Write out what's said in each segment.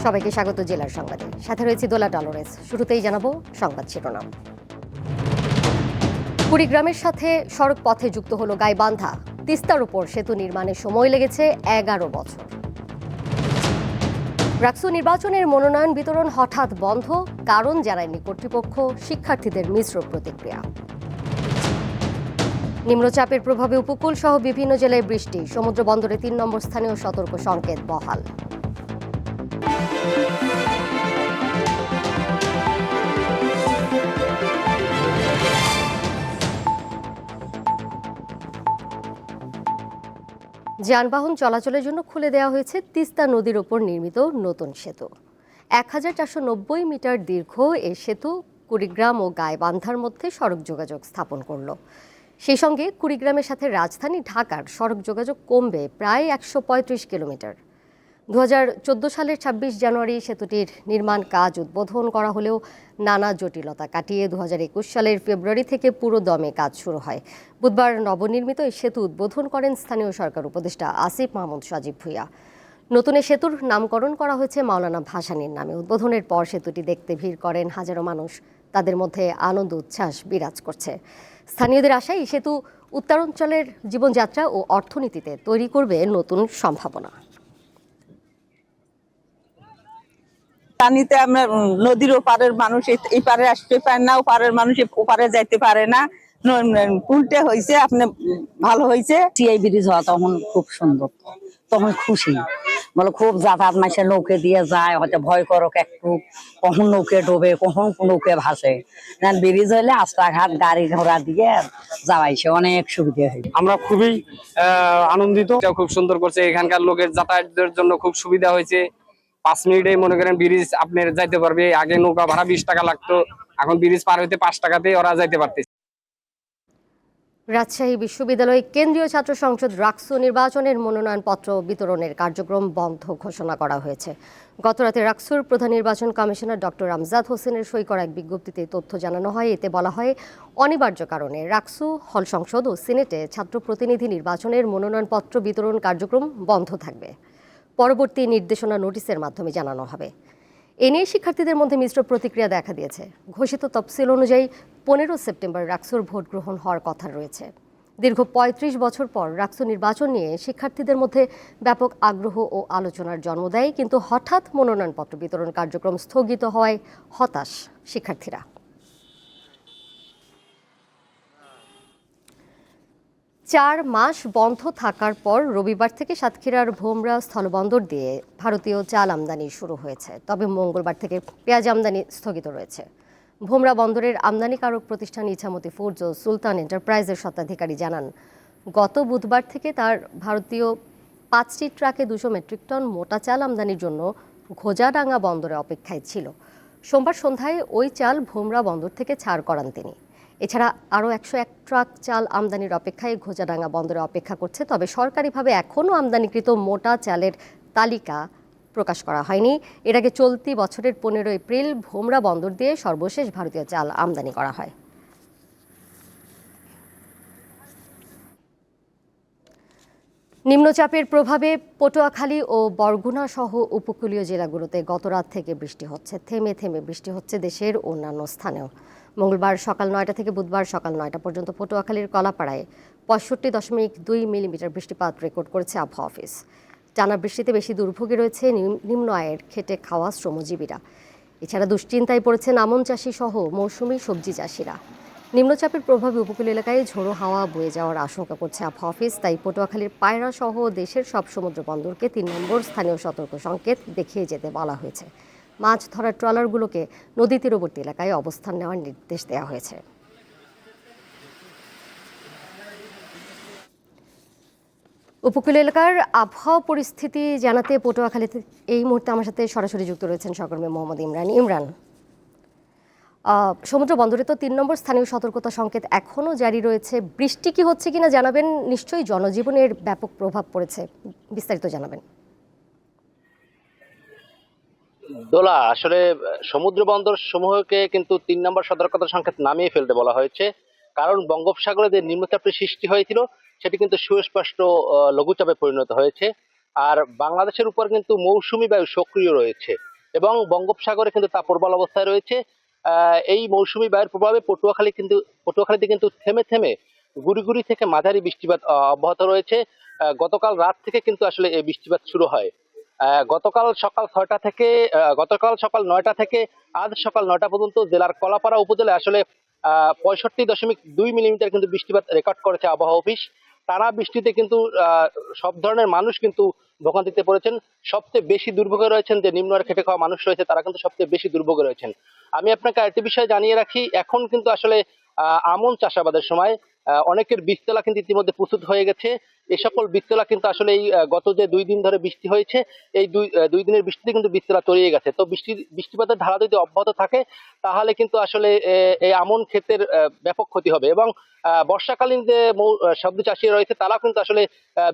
সবাইকে স্বাগত জেলার সংবাদে। সাথে রয়েছে দোলা ডলোরেস। শুরুতেই জানাবো সংবাদ শিরোনাম। কুড়িগ্রামের সাথে সড়ক পথে যুক্ত হলো গাইবান্ধা। তিস্তার উপর সেতু নির্মাণে সময় লেগেছে 11 বছর। রাকসু নির্বাচনের মনোনয়ন বিতরণ হঠাৎ বন্ধ, কারণ জানায়নি কর্তৃপক্ষ, শিক্ষার্থীদের মিশ্র প্রতিক্রিয়া। নিম্নচাপের প্রভাবে উপকূল সহ বিভিন্ন জেলায় বৃষ্টি, সমুদ্র বন্দরে 3 নম্বর স্থানীয় সতর্ক সংকেত বহাল। যানবাহন চলাচলের জন্য খুলে দেওয়া হয়েছে তিস্তা নদীর ওপর নির্মিত নতুন সেতু। 1490 মিটার দীর্ঘ এই সেতু কুড়িগ্রাম ও গাইবান্ধার মধ্যে সড়ক যোগাযোগ স্থাপন করল। সেই সঙ্গে কুড়িগ্রামের সাথে রাজধানী ঢাকার সড়ক যোগাযোগ কমবে প্রায় 135 কিলোমিটার। 2014 সালের 26 জানুয়ারি সেতুটির নির্মাণ কাজ উদ্বোধন করা হলেও নানা জটিলতা কাটিয়ে 2021 সালের ফেব্রুয়ারি থেকে পুরো দমে কাজ শুরু হয়। বুধবার নবনির্মিত এই সেতু উদ্বোধন করেন স্থানীয় সরকার উপদেষ্টা আসিফ মাহমুদ সজীব ভুঁইয়া। নতুন এই সেতুর নামকরণ করা হয়েছে মাওলানা ভাসানীর নামে। উদ্বোধনের পর সেতুটি দেখতে ভিড় করেন হাজারো মানুষ। তাদের মধ্যে আনন্দ উচ্ছ্বাস বিরাজ করছে। স্থানীয়দের আশায় এই সেতু উত্তরাঞ্চলের জীবনযাত্রা ও অর্থনীতিতে তৈরি করবে নতুন সম্ভাবনা। পানিতে আমরা নদীর ওপারের মানুষ এই পারে আসতে পারে না, ওপারের মানুষ ওপারে যাইতে পারে না। উল্টে হয়েছে, আপনি ভালো হয়েছে। এই ব্রিজ হওয়া তখন খুব সুন্দর, তখন খুশি বলে খুব যাতায়াত মাসে নৌকে দিয়ে যায়, হয়তো ভয় করক একটু, কখন নৌকে ডোবে, কখন নৌকে ভাসে। ব্রিজ হইলে রাস্তাঘাট গাড়ি ঘোড়া দিয়ে যাওয়াইছে অনেক সুবিধা হয়। আমরা খুবই আনন্দিত। খুব সুন্দর করছে, এখানকার লোকের যাতায়াতের জন্য খুব সুবিধা হয়েছে। 5 মিনিটে মনে করেন ব্রিজ আপনার যাইতে পারবে। আগে নৌকা ভাড়া 20 টাকা লাগতো, এখন ব্রিজ পার হইতে 5 টাকাতে ওরা যাইতে পারতেছে। রাজশাহী বিশ্ববিদ্যালয় কেন্দ্রীয় ছাত্র সংসদ রাকসু নির্বাচনের মনোনয়নপত্র বিতরণের কার্যক্রম বন্ধ ঘোষণা করা হয়েছে। গতরাতে রাকসুর প্রধান নির্বাচন কমিশনার ডক্টর আমজাদ হোসেনের সই করা এক বিজ্ঞপ্তিতে তথ্য জানানো হয়। এতে বলা হয়, অনিবার্য কারণে রাকসু হল সংসদ ও সিনেটে ছাত্র প্রতিনিধি নির্বাচনের মনোনয়নপত্র বিতরণ কার্যক্রম বন্ধ থাকবে। পরবর্তী নির্দেশনা নোটিশের মাধ্যমে জানানো হবে। এ নিয়ে শিক্ষার্থীদের মধ্যে মিশ্র প্রতিক্রিয়া দেখা দিয়েছে। ঘোষিত তফসিল অনুযায়ী 15 সেপ্টেম্বর রাকসুর ভোট গ্রহণ হওয়ার কথা রয়েছে। দীর্ঘ 35 বছর পর রাকসু নির্বাচন নিয়ে শিক্ষার্থীদের মধ্যে ব্যাপক আগ্রহ ও আলোচনার জন্ম দেয়, কিন্তু হঠাৎ মনোনয়নপত্র বিতরণ কার্যক্রম স্থগিত হওয়ায় হতাশ শিক্ষার্থীরা। 4 মাস বন্ধ থাকার পর রবিবার থেকে সাতক্ষীরার ভোমরা স্থলবন্দর দিয়ে ভারতীয় চাল আমদানি শুরু হয়েছে। তবে মঙ্গলবার থেকে পেঁয়াজ আমদানি স্থগিত রয়েছে। ভোমরা বন্দরের আমদানিকারক প্রতিষ্ঠান ইছামতি ফুডস ও সুলতান এন্টারপ্রাইজের স্বত্বাধিকারী জানান, গত বুধবার থেকে তার ভারতীয় 5টি ট্রাকে 200 মেট্রিক টন মোটা চাল আমদানির জন্য ঘোজাডাঙ্গা বন্দরে অপেক্ষায় ছিল। সোমবার সন্ধ্যায় ওই চাল ভোমরা বন্দর থেকে ছাড় করান তিনি। এছাড়া আরও 101 ট্রাক চাল আমদানির অপেক্ষায় ঘোজাডাঙ্গা বন্দরে অপেক্ষা করছে। তবে সরকারিভাবে এখনও আমদানিকৃত মোটা চালের তালিকা প্রকাশ করা হয়নি। এর আগে চলতি বছরের 15 এপ্রিল ভোমরা বন্দর দিয়ে সর্বশেষ ভারতীয় চাল আমদানি করা হয়। নিম্নচাপের প্রভাবে পটুয়াখালী ও বরগুনা সহ উপকূলীয় জেলাগুলোতে গতরাত থেকে বৃষ্টি হচ্ছে। থেমে থেমে বৃষ্টি হচ্ছে দেশের অন্যান্য স্থানেও। মঙ্গলবার সকাল 9টা থেকে বুধবার সকাল 9টা পর্যন্ত পটুয়াখালীর কলাপাড়ায় 65.2 মিলিমিটার বৃষ্টিপাত রেকর্ড করেছে আবহাওয়া অফিস। টানা বৃষ্টিতে বেশি দুর্ভোগে রয়েছে নিম্ন আয়ের খেটে খাওয়া শ্রমজীবীরা। এছাড়া দুশ্চিন্তায় পড়েছেন আমন চাষি সহ মৌসুমি সবজি চাষিরা। নিম্নচাপের প্রভাবে উপকূল এলাকায় ঝোড়ো হাওয়া বয়ে যাওয়ার আশঙ্কা করছে আবহাওয়া অফিস। তাই পটুয়াখালীর পায়রা সহ দেশের সব সমুদ্র বন্দরকে 3 নম্বর স্থানীয় সতর্ক সংকেত দেখিয়ে যেতে বলা হয়েছে। মাছ ধরার ট্রলারগুলোকে নদী তীরবর্তী এলাকায় অবস্থান নেওয়ার নির্দেশ দেওয়া হয়েছে। উপকূল এলাকার আবহাওয়া পরিস্থিতি জানাতে পটুয়াখালীতে এই মুহূর্তে আমার সাথে সরাসরি যুক্ত রয়েছেন সহকর্মী মোহাম্মদ ইমরান। সমুদ্র বন্দরে তো 3 নম্বর স্থানীয় সতর্কতা সংকেত এখনও জারি রয়েছে। বৃষ্টি কি হচ্ছে কিনা জানাবেন। নিশ্চয়ই জনজীবনের ব্যাপক প্রভাব পড়েছে, বিস্তারিত জানাবেন। দোলা, আসলে সমুদ্র বন্দর সমূহকে কিন্তু 3 নম্বর সতর্কতা সংকেত নামিয়ে ফেলতে বলা হয়েছে, কারণ বঙ্গোপসাগরে যে নিম্নচাপটি সৃষ্টি হয়েছিল সেটি কিন্তু সুস্পষ্ট লঘুচাপে পরিণত হয়েছে। আর বাংলাদেশের উপর কিন্তু মৌসুমী বায়ু সক্রিয় রয়েছে। এবং বঙ্গোপসাগরে কিন্তু তা প্রবল অবস্থায় রয়েছে। এই মৌসুমী বায়ুর প্রভাবে পটুয়াখালীতে কিন্তু থেমে থেমে গুড়ি থেকে মাঝারি বৃষ্টিপাত অব্যাহত রয়েছে। গতকাল রাত থেকে কিন্তু আসলে এই বৃষ্টিপাত শুরু হয়। গতকাল সকাল 9টা থেকে আজ সকাল 9টা পর্যন্ত জেলার কলাপাড়া উপজেলায় আসলে 65.2 মিলিমিটার কিন্তু বৃষ্টিপাত রেকর্ড করেছে আবহাওয়া অফিস। টানা বৃষ্টিতে কিন্তু সব ধরনের মানুষ কিন্তু ভোগান্তিতে পড়েছেন। সবচেয়ে বেশি দুর্ভোগে রয়েছেন যে নিম্ন আয়ের খেটে খাওয়া মানুষ রয়েছে, তারা কিন্তু সবচেয়ে বেশি দুর্ভোগে রয়েছেন। আমি আপনাকে আরেকটি বিষয় জানিয়ে রাখি, এখন কিন্তু আসলে আমন চাষাবাদের সময় অনেকের বীজতলা কিন্তু ইতিমধ্যে প্রস্তুত হয়ে গেছে। এই সকল বীজতলা কিন্তু আসলে এই গত যে 2 দিন ধরে বৃষ্টি হয়েছে, এই দুই দিনের বৃষ্টিতে কিন্তু বীজতলা তলিয়ে গেছে। তো বৃষ্টিপাতের ধারা যদি অব্যাহত থাকে তাহলে কিন্তু আসলে এই আমন ক্ষেতের ব্যাপক ক্ষতি হবে। এবং বর্ষাকালীন যে সবজি চাষী রয়েছে তারাও কিন্তু আসলে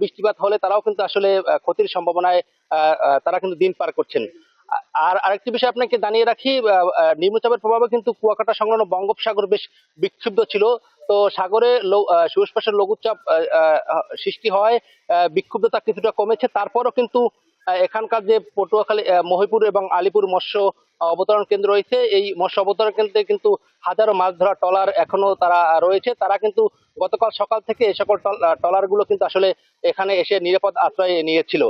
বৃষ্টিপাত হলে তারাও কিন্তু আসলে ক্ষতির সম্ভাবনায় তারা কিন্তু দিন পার করছেন। আর আরেকটি বিষয় আপনাকে জানিয়ে রাখি, নিম্নচাপের প্রভাবে কিন্তু কুয়াকাটা সংলগ্ন বঙ্গোপসাগর বেশ বিক্ষুব্ধ ছিল। তো সাগরে সুউচ্চ লঘুচাপ সৃষ্টি হয়, বিক্ষুব্ধতা কিছুটা কমেছে। তারপরও কিন্তু এখানকার যে পটুয়াখালী, মহিপুর এবং আলিপুর মৎস্য অবতরণ কেন্দ্র রয়েছে, এই মৎস্য অবতরণ কেন্দ্রে কিন্তু হাজারো মাছ ধরা ট্রলার এখনো তারা রয়েছে। তারা কিন্তু গতকাল সকাল থেকে এই সকল ট্রলার গুলো কিন্তু আসলে এখানে এসে নিরাপদ আশ্রয় নিয়েছিল।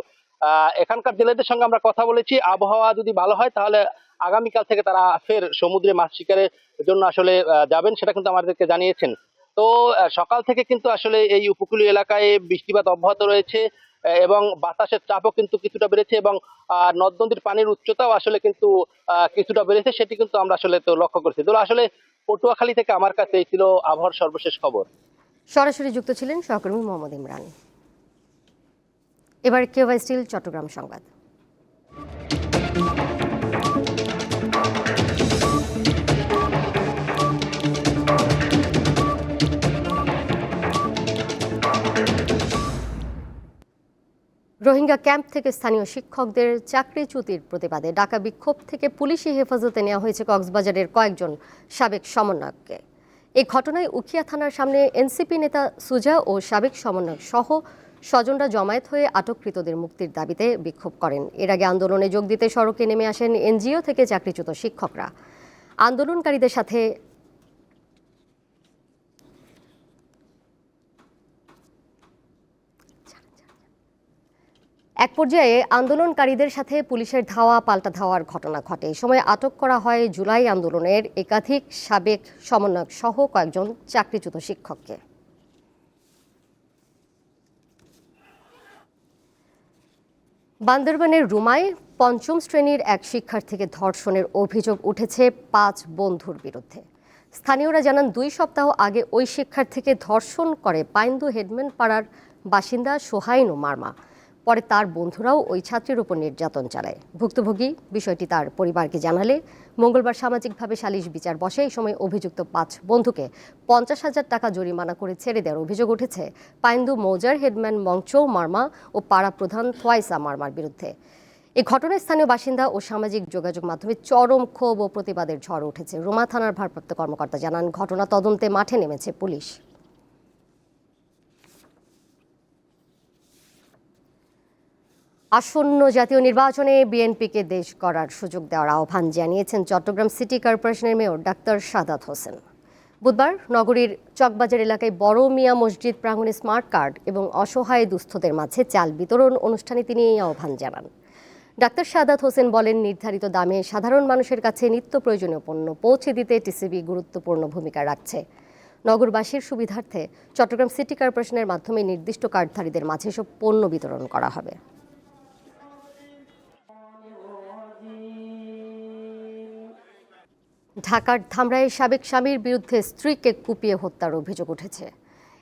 এখানকার জেলেদের সঙ্গে আমরা কথা বলেছি, আবহাওয়া যদি ভালো হয় তাহলে আগামীকাল থেকে তারা ফের সমুদ্রে মাছ শিকারের জন্য আসলে যাবেন, সেটা কিন্তু আমাদেরকে জানিয়েছেন। তো সকাল থেকে কিন্তু আসলে এই উপকূলীয় এলাকায় বৃষ্টিপাত অব্যাহত রয়েছে এবং বাতাসের চাপও কিন্তু কিছুটা বেড়েছে এবং নদ নদীর পানির উচ্চতাও আসলে কিন্তু কিছুটা বেড়েছে, সেটি কিন্তু আমরা আসলে তো লক্ষ্য করছি। তো আসলে পটুয়াখালী থেকে আমার কাছে এই ছিল আবহাওয়ার সর্বশেষ খবর। সরাসরি যুক্ত ছিলেন সহকর্মী মোহাম্মদ ইমরান। এবার কেওয়াই স্টিল চট্টগ্রাম সংবাদ। রোহিঙ্গা ক্যাম্প থেকে স্থানীয় শিক্ষকদের চাকরিচ্যুতির প্রতিবাদে ডাকা বিক্ষোভ থেকে পুলিশি হেফাজতে নেওয়া হয়েছে কক্সবাজারের কয়েকজন সাবেক সমন্বয়ককে। এই ঘটনায় উখিয়া থানার সামনে এনসিপি নেতা সুজা ও সাবেক সমন্বয়ক সহ স্বজনরা জমায়েত হয়ে আটককৃতদের মুক্তির দাবিতে বিক্ষোভ করেন। এর আগে আন্দোলনে যোগ দিতে সড়কে নেমে আসেন এনজিও থেকে চাকরিচ্যুত শিক্ষকরা। আন্দোলনকারীদের সাথে এক পর্যায়ে আন্দোলনকারীদের সাথে পুলিশের ধাওয়া পাল্টা ধাওয়ার ঘটনা ঘটে। এই সময় আটক করা হয় জুলাই আন্দোলনের একাধিক সাবেক সমন্বয়ক সহ কয়েকজন চাকরিচ্যুত শিক্ষককে। বান্দরবানের রুমায় 5ম শ্রেণীর এক শিক্ষার্থীকে ধর্ষণের অভিযোগ উঠেছে 5 বন্ধুর বিরুদ্ধে। স্থানীয়রা জানান 2 সপ্তাহ আগে ওই শিক্ষার্থীকে ধর্ষণ করে পাইন্দু হেডম্যান পাড়ার বাসিন্দা সোহাইনু মার্মা। পরে তার বন্ধুরাও ওই ছাত্রীর উপর নির্যাতন চালায়। ভুক্তভোগী বিষয়টি তার পরিবারকে জানালে মঙ্গলবার সামাজিকভাবে সালিশ বিচার বসে। এই সময় অভিযুক্ত 5 বন্ধুকে 50,000 টাকা জরিমানা করে ছেড়ে দেওয়ার অভিযোগ উঠেছে পাইন্দু মৌজার হেডম্যান মংচৌ মার্মা ও পাড়া প্রধান থোয়াইসা মার্মার বিরুদ্ধে। এই ঘটনায় স্থানীয় বাসিন্দা ও সামাজিক যোগাযোগ মাধ্যমে চরম ক্ষোভ ও প্রতিবাদের ঝড় উঠেছে। রুমা থানার ভারপ্রাপ্ত কর্মকর্তা জানান, ঘটনা তদন্তে মাঠে নেমেছে পুলিশ। আসন্ন জাতীয় নির্বাচনে বিএনপিকে দেশ গড়ার সুযোগ দেওয়ার আহ্বান জানিয়েছেন চট্টগ্রাম সিটি কর্পোরেশনের মেয়র ডাক্তার সাদাত হোসেন। বুধবার নগরীর চকবাজার এলাকায় বড় মিয়া মসজিদ প্রাঙ্গণে স্মার্ট কার্ড এবং অসহায় দুস্থদের মাঝে চাল বিতরণ অনুষ্ঠানে তিনি এই আহ্বান জানান। ডাক্তার সাদাত হোসেন বলেন, নির্ধারিত দামে সাধারণ মানুষের কাছে নিত্য প্রয়োজনীয় পণ্য পৌঁছে দিতে টিসিবি গুরুত্বপূর্ণ ভূমিকা রাখছে। নগরবাসীর সুবিধার্থে চট্টগ্রাম সিটি কর্পোরেশনের মাধ্যমে নির্দিষ্ট কার্ডধারীদের মাঝে সব পণ্য বিতরণ করা হবে। ঢাকার ধামরায়ে সাবেক স্বামীর বিরুদ্ধে স্ত্রীকে কুপিয়ে হত্যার অভিযোগ উঠেছে।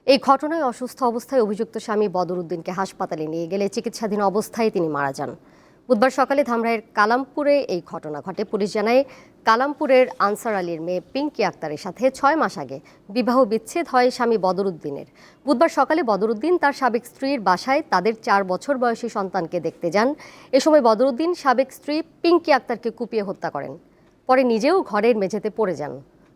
এই ঘটনায় অসুস্থ অবস্থায় অভিযুক্ত স্বামী বদরুদ্দিনকে হাসপাতালে নিয়ে গেলে চিকিৎসাধীন অবস্থায় তিনি মারা যান। বুধবার সকালে ধামরায়ের কালামপুরে এই ঘটনা ঘটে। পুলিশ জানায়, কালামপুরের আনসার আলীর মেয়ে পিঙ্কি আক্তারের সাথে 6 মাস আগে বিবাহ বিচ্ছেদ হয় স্বামী বদরুদ্দিনের। বুধবার সকালে বদরুদ্দিন তার সাবেক স্ত্রীর বাসায় তাদের 4 বছর বয়সী সন্তানকে দেখতে যান। এ সময় বদরুদ্দিন সাবেক স্ত্রী পিঙ্কি আক্তারকে কুপিয়ে হত্যা করেন। পরে নিজেও ঘরের মেঝেতে পড়ে যান।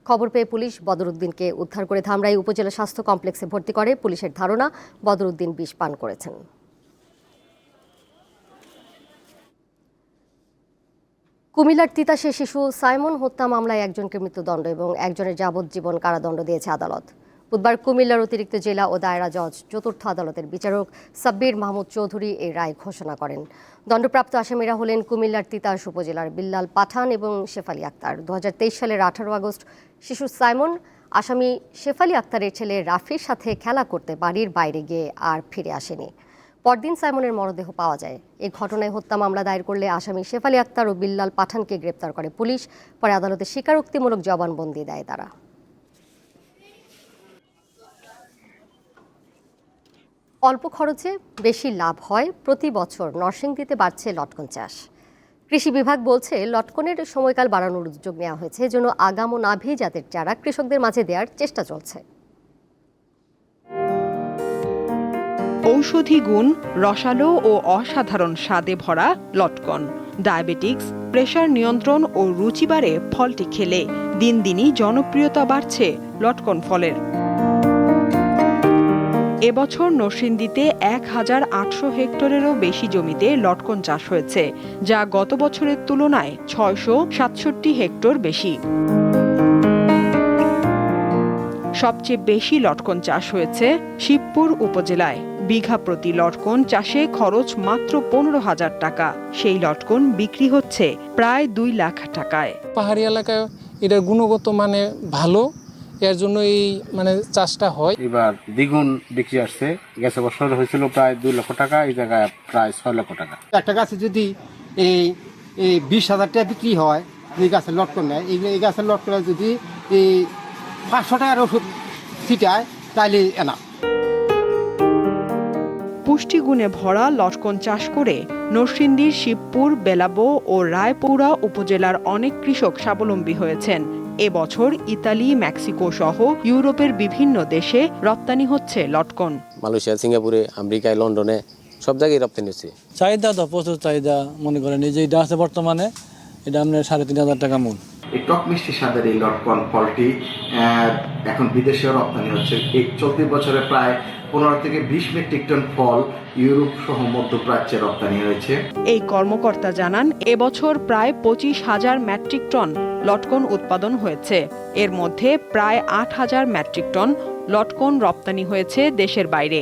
খবর পেয়ে পুলিশ বদরুদ্দিনকে উদ্ধার করে ধামরাই উপজেলা স্বাস্থ্য কমপ্লেক্সে ভর্তি করে। পুলিশের ধারণা, বদরুদ্দিন বিষ পান করেছেন। কুমিল্লার তিতাসে শিশু সাইমন হত্যা মামলায় একজনকে মৃত্যুদণ্ড এবং একজনের যাবজ্জীবন কারাদণ্ড দিয়েছে আদালত। বুধবার কুমিল্লার অতিরিক্ত জেলা ও দায়রা জজ চতুর্থ আদালতের বিচারক সাব্বির মাহমুদ চৌধুরী এই রায় ঘোষণা করেন। দণ্ডপ্রাপ্ত আসামিরা হলেন কুমিল্লার তিতাস উপজেলার বিল্লাল পাঠান এবং শেফালি আক্তার। 2023 সালের 18 আগস্ট শিশু সাইমন আসামি শেফালি আক্তারের ছেলে রাফির সাথে খেলা করতে বাড়ির বাইরে গিয়ে আর ফিরে আসেনি। পরদিন সাইমনের মরদেহ পাওয়া যায়। এই ঘটনায় হত্যা মামলা দায়ের করলে আসামি শেফালি আক্তার ও বিল্লাল পাঠানকে গ্রেপ্তার করে পুলিশ। পরে আদালতে স্বীকারোক্তিমূলক জবানবন্দি দেয় তারা। অল্প খরচে বেশি লাভ হয়, প্রতি বছর নরসিংদীতে বাড়ছে লটকন চাষ। কৃষি বিভাগ বলছে লটকনের সময়কাল বাড়ানোর উদ্যোগ নেওয়া হয়েছে, এজন্য আগাম ও নাভি জাতের চারা কৃষকদের মাঝে দেওয়ার চেষ্টা চলছে। ঔষধি গুণ, রসালো ও অসাধারণ স্বাদে ভরা লটকন। ডায়াবেটিক্স, প্রেশার নিয়ন্ত্রণ ও রুচি বাড়ে ফলটি খেলে। দিন দিনই জনপ্রিয়তা বাড়ছে লটকন ফলের। এবছর নরসিংদীতে 1800 হেক্টরেরও বেশি জমিতে লটকন চাষ হয়েছে, যা গত বছরের তুলনায় 667 হেক্টর বেশি। সবচেয়ে বেশি লটকন চাষ হয়েছে শিবপুর উপজেলায়। বিঘা প্রতি লটকন চাষে খরচ মাত্র 15,000 টাকা। সেই লটকন বিক্রি হচ্ছে প্রায় 2 লাখ টাকায়। পাহাড়ি এলাকায় এটার গুণগত মানে ভালো, এর জন্য এই চাষটা হয়। এবার দ্বিগুণ বিক্রি আসছে। গেছে বছর হয়েছিল প্রায় 2 লক্ষ টাকা, এই জায়গায় প্রায় 6 লক্ষ টাকা। একটা গাছে যদি এই 20,000 টাকা বিক্রি হয়, এই গাছের লটকন নেয়, এই গাছের লটকনে যদি এই 500 টাকার ওষুধ ছিটায় তাহলে এনা। পুষ্টিগুণে ভরা লটকন চাষ করে নরসিংদীর শিবপুর, বেলাবো ও রায়পুরা উপজেলার অনেক কৃষক স্বাবলম্বী হয়েছেন। এবছর ইতালি, মেক্সিকো সহ ইউরোপের বিভিন্ন দেশে রপ্তানি হচ্ছে লটকন। মালয়েশিয়া, সিঙ্গাপুরে, আমেরিকায়, লন্ডনে সব জায়গায় রপ্তানি হচ্ছে। চাহিদা তো প্রচুর চাহিদা। মনে করেন এই যে এটা আছে বর্তমানে, এটা আপনার 3,500 টাকা মূল। এই টক মিষ্টি স্বাদের এই লটকন ফলটি এখন বিদেশেও রপ্তানি হচ্ছে। এই চলতি বছরে প্রায় 15 থেকে 20 মেট্রিক টন ফল ইউরোপ সহ মধ্যপ্রাচ্যে রপ্তানি হয়েছে। এই কর্মকর্তা জানান, এবছর প্রায় 25,000 মেট্রিক টন লটকন উৎপাদন হয়েছে। এর মধ্যে প্রায় 8,000 মেট্রিক টন লটকন রপ্তানি হয়েছে দেশের বাইরে।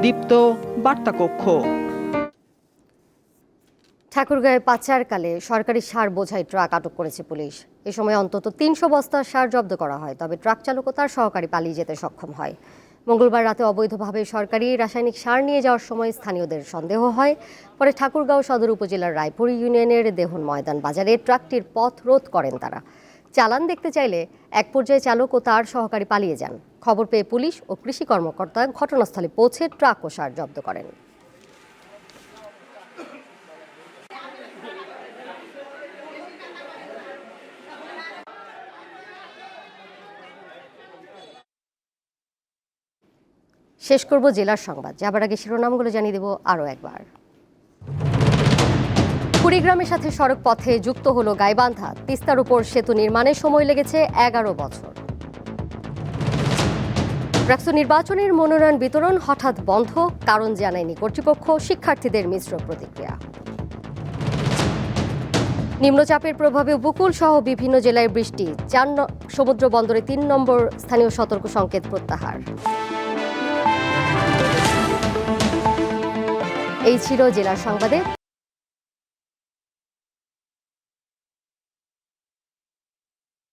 দীপ্ত, বার্তা কক্ষ। ঠাকুরগাঁয়ে পাচারকালে সরকারি সার বোঝাই ট্রাক আটক করেছে পুলিশ। এ সময় অন্তত 300 বস্তা সার জব্দ করা হয়, তবে ট্রাক চালক ও তার সহকারী পালিয়ে যেতে সক্ষম হয়। মঙ্গলবার রাতে অবৈধভাবে সরকারি রাসায়নিক সার নিয়ে যাওয়ার সময় স্থানীয়দের সন্দেহ হয়। পরে ঠাকুরগাঁও সদর উপজেলার রায়পুর ইউনিয়নের দেহন ময়দান বাজারে ট্রাকটির পথ রোধ করেন তারা। চালান দেখতে চাইলে এক পর্যায়ে চালক ও তার সহকারী পালিয়ে যান। খবর পেয়ে পুলিশ ও কৃষি কর্মকর্তা ঘটনাস্থলে পৌঁছে ট্রাক ও সার জব্দ করেন। শেষ করব জেলার সংবাদ, যাবার আগে শিরোনামগুলো জানিয়ে দেব আরও একবার। কুড়িগ্রামের সাথে সড়ক পথে যুক্ত হলো গাইবান্ধা। তিস্তার উপর সেতু নির্মাণে সময় লেগেছে 11 বছর। ডাকসু নির্বাচনের মনোনয়ন বিতরণ হঠাৎ বন্ধ, কারণ জানায়নি কর্তৃপক্ষ। শিক্ষার্থীদের মিশ্র প্রতিক্রিয়া। নিম্নচাপের প্রভাবে উপকূল সহ বিভিন্ন জেলায় বৃষ্টি। সমুদ্র বন্দরে 3 নম্বর স্থানীয় সতর্ক সংকেত প্রত্যাহার। এই ছিল জেলার সংবাদে।